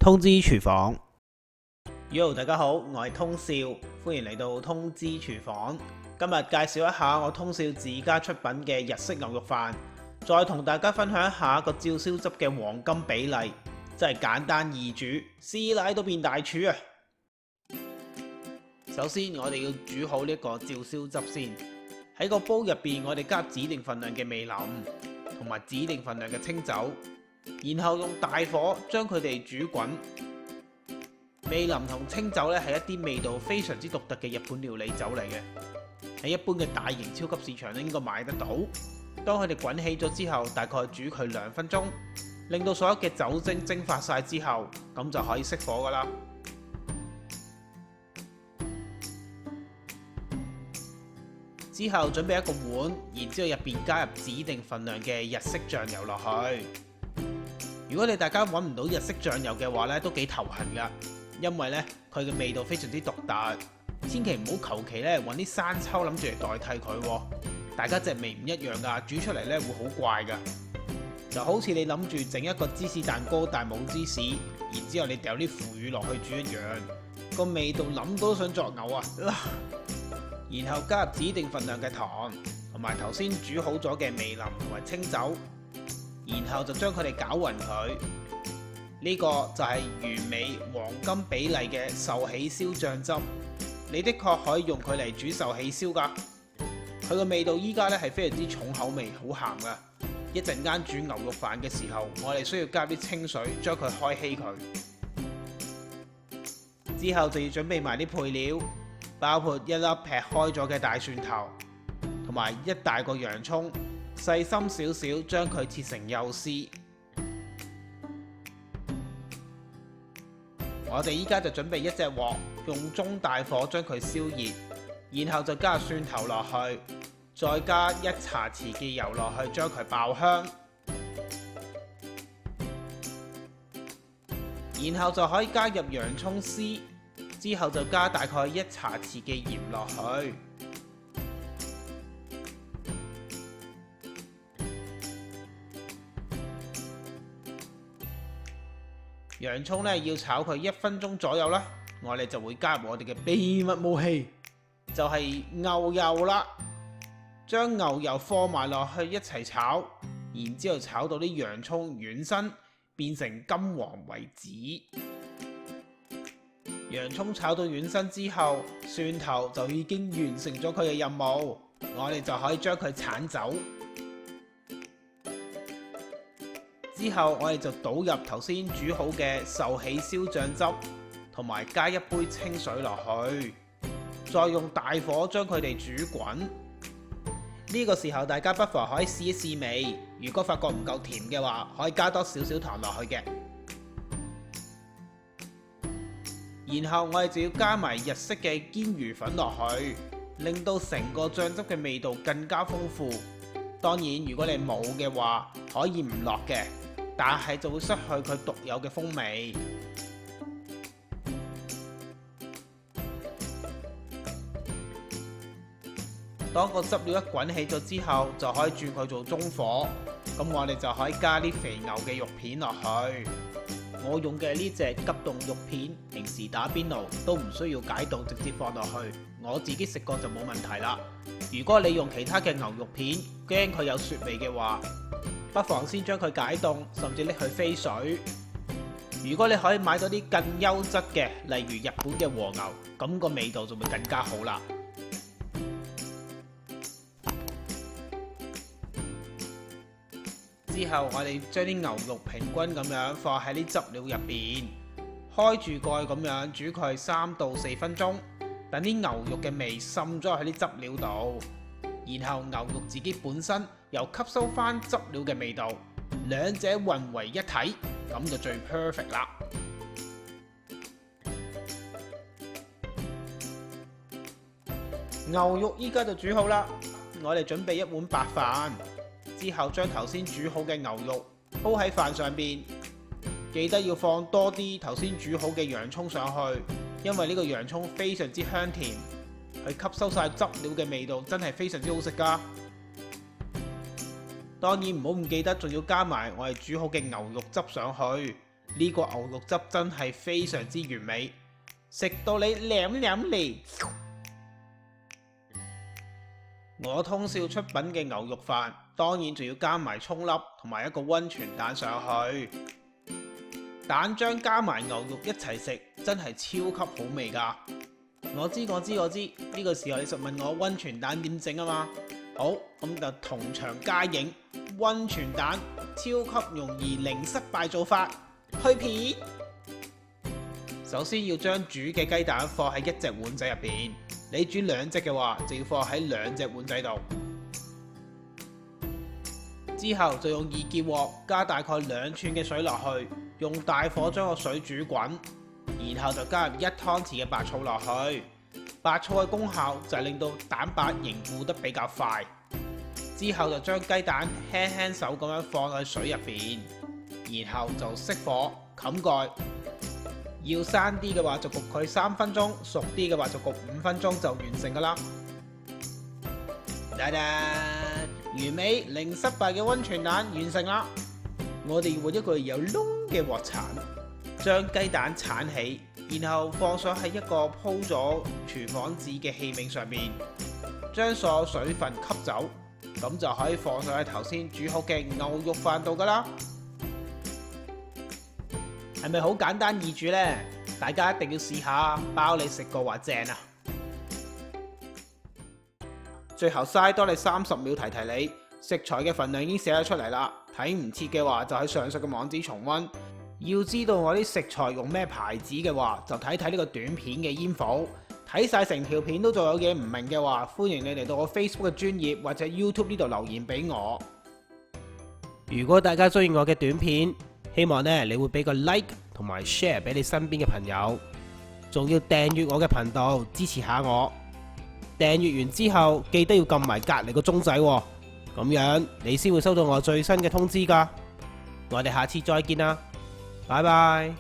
通知廚房。Yo， 大家好，我係通少，歡迎嚟到通知廚房。今日介紹一下我通少自家出品嘅日式牛肉飯，再同大家分享一下個照燒汁嘅黃金比例，真係簡單易煮，師奶都變大廚啊！首先我哋要煮好呢個照燒汁先，喺個煲入邊我哋加指定份量嘅味淋，同埋指定份量嘅清酒。然後用大火將佢哋煮滾。味淋同清酒咧係一啲味道非常之獨特嘅日本料理酒嚟嘅，喺一般嘅大型超級市場咧應該買得到。當佢哋滾起咗之後，大概煮佢2分鐘，令到所有嘅酒精蒸發晒之後，咁就可以熄火噶啦。之後準備一個碗，然之後入邊加入指定份量嘅日式醬油落去。如果大家揾唔到日式醬油嘅話咧，都幾頭痕噶，因為咧佢嘅味道非常之獨特，千祈唔好求其咧揾啲生抽諗住嚟代替佢，大家隻味唔一樣噶，煮出嚟咧會好怪噶。就好似你諗住整一個芝士蛋糕但冇芝士，然之後你掉啲腐乳落去煮一樣，個味道諗到都想作嘔啊！然後加入指定份量嘅糖，同埋頭先煮好咗嘅味淋同埋清酒。然後就將佢哋攪勻佢，呢個就係完美黃金比例嘅壽喜燒醬汁。你的確可以用佢嚟煮壽喜燒噶，佢個味道依家咧係非常之重口味，好鹹噶。一陣間煮牛肉飯嘅時候，我哋需要加啲清水將佢開稀佢。之後就要準備埋啲配料，包括1粒劈開咗嘅大蒜頭，同埋1大個洋葱。細心少少，將佢切成幼絲。我哋依家就準備一隻鑊，用中大火將佢燒熱，然後就加蒜頭落去，再加1茶匙嘅油落去，將佢爆香。然後就可以加入洋葱絲，之後就加大概1茶匙嘅鹽落去。洋葱咧要炒佢1分鐘左右啦，我哋就會加入我哋嘅秘密武器，就係牛油啦。將牛油放埋落去一齊炒，然之後炒到啲洋葱軟身變成金黃為止。洋葱炒到軟身之後，蒜頭就已經完成咗佢嘅任務，我哋就可以將佢剷走。之後我哋就倒入頭先煮好嘅壽喜燒醬汁，同埋加1杯清水落去，再用大火將佢哋煮滾。呢個時候大家不妨可以試一試味，如果發覺唔夠甜嘅話，可以加多少少糖落去嘅。然後我哋就要加埋日式嘅堅魚粉落去，令到成個醬汁嘅味道更加豐富。當然如果你冇嘅話，可以唔落嘅，但係就會失去佢獨有嘅風味。當個汁料一滾起咗之後，就可以轉佢做中火。咁我哋就可以加啲肥牛嘅肉片落去。我用嘅呢隻急凍肉片，平時打邊爐都唔需要解凍，直接放落去。我自己食過就冇問題啦。如果你用其他嘅牛肉片，驚佢有雪味嘅話，不妨先將佢解凍，甚至拎去飛水。如果你可以買到啲更優質嘅，例如日本嘅和牛，咁個味道就會更加好啦。之後我哋將啲牛肉平均咁樣放喺啲汁料入邊，開住蓋咁樣煮佢3到4分鐘，等啲牛肉嘅味滲咗喺啲汁料度，然後牛肉自己本身又吸收翻汁料嘅味道，兩者混為一體，咁就最 perfect 啦。牛肉依家就煮好啦，我哋準備1碗白飯。之後將頭先煮好嘅牛肉鋪喺飯上邊，記得要放多啲頭先煮好嘅洋葱上去，因為呢個洋葱非常之香甜，去吸收晒汁料嘅味道，真係非常之好食噶。當然唔好唔記得，仲要加埋我哋煮好嘅牛肉汁上去，呢個牛肉汁真係非常之完美，食到你舐舐脷。我通少出品嘅牛肉飯，當然仲要加埋蔥粒同埋一個溫泉蛋上去，蛋漿加埋牛肉一齊食，真係超級好味噶。我知，呢個時候你實問我溫泉蛋點整啊嘛？好，咁就同場加映溫泉蛋，超級容易零失敗做法，去片。首先要將煮嘅雞蛋放喺一隻碗仔入邊，你煮兩隻嘅話，就要放喺兩隻碗仔度。之後就用易潔鑊加大概2寸嘅水落去，用大火將個水煮滾，然後就加入1湯匙嘅白醋落去。白醋嘅功效就係令到蛋白凝固得比較快。之後就將雞蛋輕輕手咁樣放喺水入邊，然後就熄火冚蓋。要生啲嘅話就焗佢3分鐘，熟啲嘅話就焗5分鐘就完成噶啦。噠噠，完美零失敗嘅溫泉蛋完成啦！我哋要換一個有窿嘅鑊鏟，將雞蛋鏟起，然後放上喺一個鋪咗廚房紙嘅器皿上面，將所有水分吸走，咁就可以放上喺頭先煮好嘅牛肉飯度噶啦。係咪好簡單易煮呢？大家一定要試下，包你食過話正啊！最後嘥多你30秒提提你，食材嘅份量已經寫咗出嚟啦。睇唔切嘅話就喺上述嘅網址重溫。要知道我啲食材用咩牌子嘅話，就睇睇呢個短片嘅煙火。睇晒成條片都仲有嘢唔明嘅話，歡迎你嚟到我 Facebook 嘅專頁或者 YouTube 呢度留言俾我。如果大家中意我嘅短片，希望你會俾個 like 同埋 share 俾你身邊嘅朋友，仲要訂閱我嘅頻道支持下我。訂閱完之後記得要撳埋隔離個鐘仔，咁樣你先會收到我最新嘅通知㗎。我哋下次再見啦，拜拜。